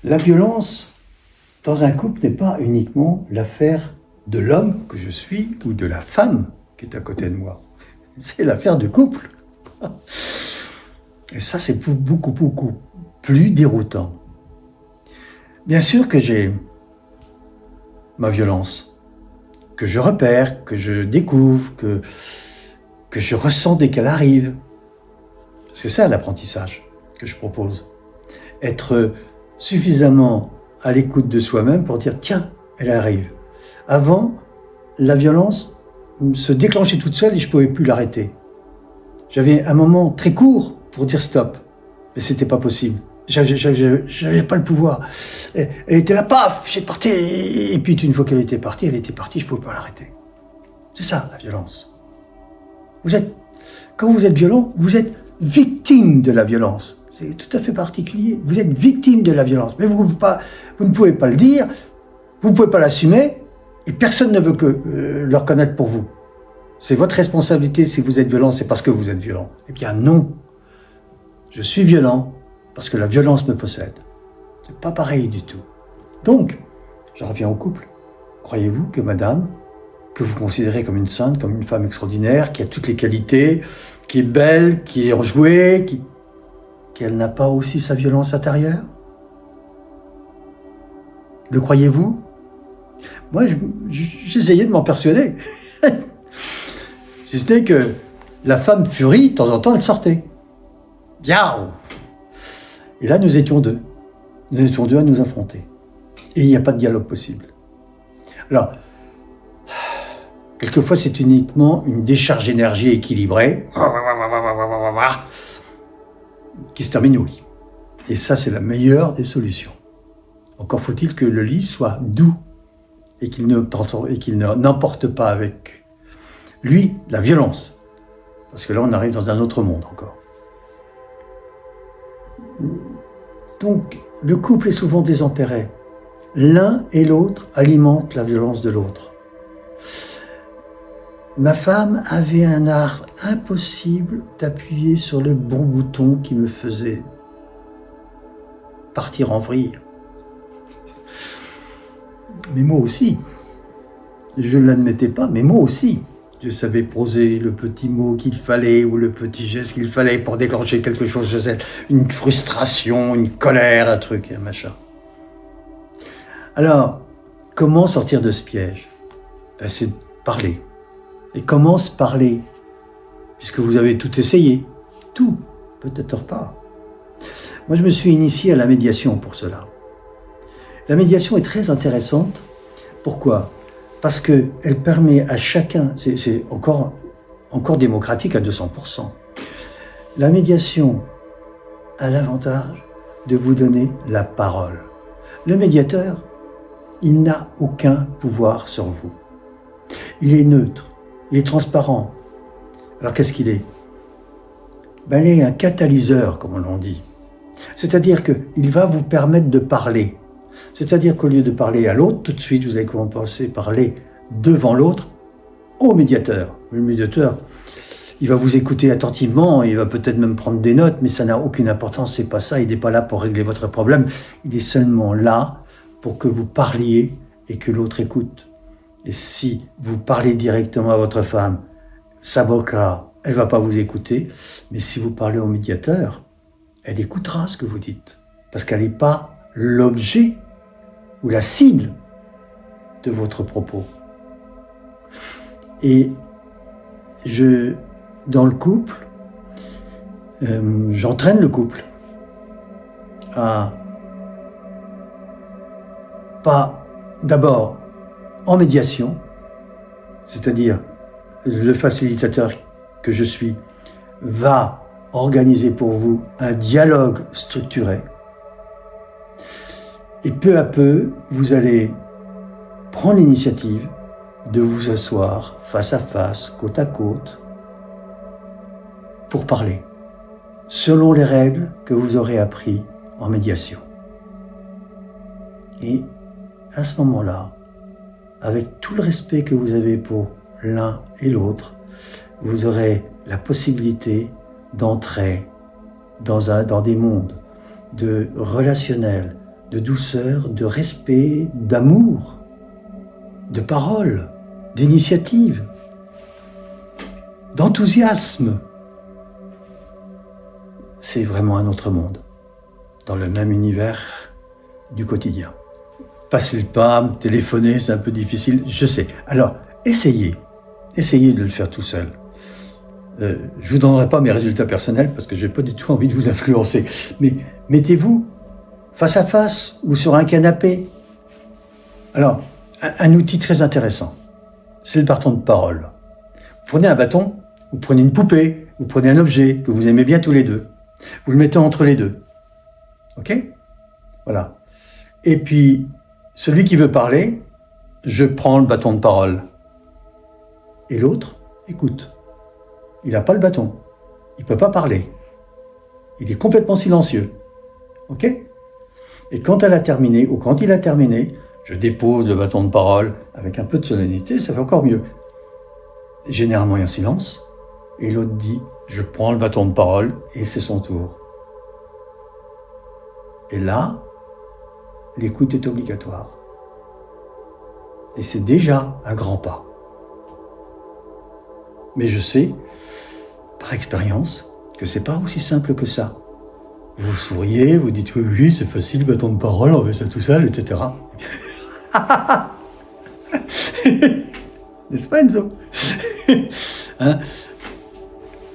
La violence dans un couple n'est pas uniquement l'affaire de l'homme que je suis ou de la femme qui est à côté de moi. C'est l'affaire du couple. Et ça, c'est beaucoup plus déroutant. Bien sûr que j'ai ma violence, que je repère, que je découvre, que je ressens dès qu'elle arrive. C'est ça l'apprentissage que je propose. Être suffisamment à l'écoute de soi-même pour dire « tiens, elle arrive ». Avant, la violence se déclenchait toute seule et je ne pouvais plus l'arrêter. J'avais un moment très court pour dire stop, mais c'était pas possible. J'avais pas le pouvoir. Elle était là, paf, j'ai parti. Et puis une fois qu'elle était partie, je pouvais pas l'arrêter. C'est ça la violence. Quand vous êtes violent, vous êtes victime de la violence. C'est tout à fait particulier. Vous êtes victime de la violence, mais vous ne pouvez pas le dire, vous ne pouvez pas l'assumer, et personne ne veut le reconnaître pour vous. C'est votre responsabilité. Si vous êtes violent, c'est parce que vous êtes violent. Eh bien non, je suis violent parce que la violence me possède. C'est pas pareil du tout. Donc, je reviens au couple. Croyez-vous que madame, que vous considérez comme une sainte, comme une femme extraordinaire, qui a toutes les qualités, qui est belle, qui est enjouée, qu'elle n'a pas aussi sa violence intérieure? Le croyez-vous? Moi, j'essayais de m'en persuader. Si c'était que la femme furie, de temps en temps, elle sortait. Yaou! Et là, nous étions deux. Nous étions deux à nous affronter. Et il n'y a pas de dialogue possible. Alors, quelquefois, c'est uniquement une décharge d'énergie équilibrée qui se termine au lit. Et ça, c'est la meilleure des solutions. Encore faut-il que le lit soit doux et qu'il n'emporte pas avec lui la violence. Parce que là, on arrive dans un autre monde encore. Donc, le couple est souvent désempéré. L'un et l'autre alimentent la violence de l'autre. Ma femme avait un art impossible d'appuyer sur le bon bouton qui me faisait partir en vrille. Mais moi aussi, je ne l'admettais pas, mais moi aussi. Je savais poser le petit mot qu'il fallait ou le petit geste qu'il fallait pour déclencher quelque chose, je sais, une frustration, une colère, un truc, un machin. Alors, comment sortir de ce piège? C'est de parler. Et comment se parler? Puisque vous avez tout essayé. Tout, peut-être pas. Moi, je me suis initié à la médiation pour cela. La médiation est très intéressante. Pourquoi? Parce qu'elle permet à chacun, c'est encore démocratique à 200%. La médiation a l'avantage de vous donner la parole. Le médiateur, il n'a aucun pouvoir sur vous. Il est neutre, il est transparent. Alors qu'est-ce qu'il est? Il est un catalyseur, comme on l'en dit. C'est-à-dire qu'il va vous permettre de parler. C'est-à-dire qu'au lieu de parler à l'autre, tout de suite, vous allez commencer à parler devant l'autre au médiateur. Le médiateur, il va vous écouter attentivement, il va peut-être même prendre des notes, mais ça n'a aucune importance, c'est pas ça, il n'est pas là pour régler votre problème, il est seulement là pour que vous parliez et que l'autre écoute. Et si vous parlez directement à votre femme, ça bloquera, elle ne va pas vous écouter, mais si vous parlez au médiateur, elle écoutera ce que vous dites, parce qu'elle n'est pas l'objet ou la cible de votre propos. Et dans le couple, j'entraîne le couple à pas d'abord en médiation, c'est-à-dire le facilitateur que je suis va organiser pour vous un dialogue structuré. Et peu à peu, vous allez prendre l'initiative de vous asseoir face à face, côte à côte, pour parler, selon les règles que vous aurez apprises en médiation. Et à ce moment-là, avec tout le respect que vous avez pour l'un et l'autre, vous aurez la possibilité d'entrer dans des mondes relationnels, de douceur, de respect, d'amour, de parole, d'initiative, d'enthousiasme. C'est vraiment un autre monde, dans le même univers du quotidien. Passer le pas, téléphoner, c'est un peu difficile, je sais. Alors, essayez de le faire tout seul. Je ne vous donnerai pas mes résultats personnels parce que je n'ai pas du tout envie de vous influencer. Mais mettez-vous face à face ou sur un canapé. Alors, un outil très intéressant, c'est le bâton de parole. Vous prenez un bâton, vous prenez une poupée, vous prenez un objet que vous aimez bien tous les deux. Vous le mettez entre les deux. OK ? Voilà. Et puis, celui qui veut parler, je prends le bâton de parole. Et l'autre, écoute. Il n'a pas le bâton. Il ne peut pas parler. Il est complètement silencieux. OK ? Et quand elle a terminé, ou quand il a terminé, je dépose le bâton de parole avec un peu de solennité, ça fait encore mieux. Généralement, il y a un silence. Et l'autre dit, je prends le bâton de parole, et c'est son tour. Et là, l'écoute est obligatoire. Et c'est déjà un grand pas. Mais je sais, par expérience, que c'est pas aussi simple que ça. Vous souriez, vous dites oui, c'est facile, bâton de parole, on fait ça tout seul, etc. N'est-ce pas, Enzo? Hein?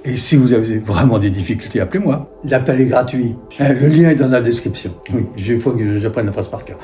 Et si vous avez vraiment des difficultés, appelez-moi. L'appel est gratuit. Le lien est dans la description. Oui, il faut que j'apprenne la phrase par cœur.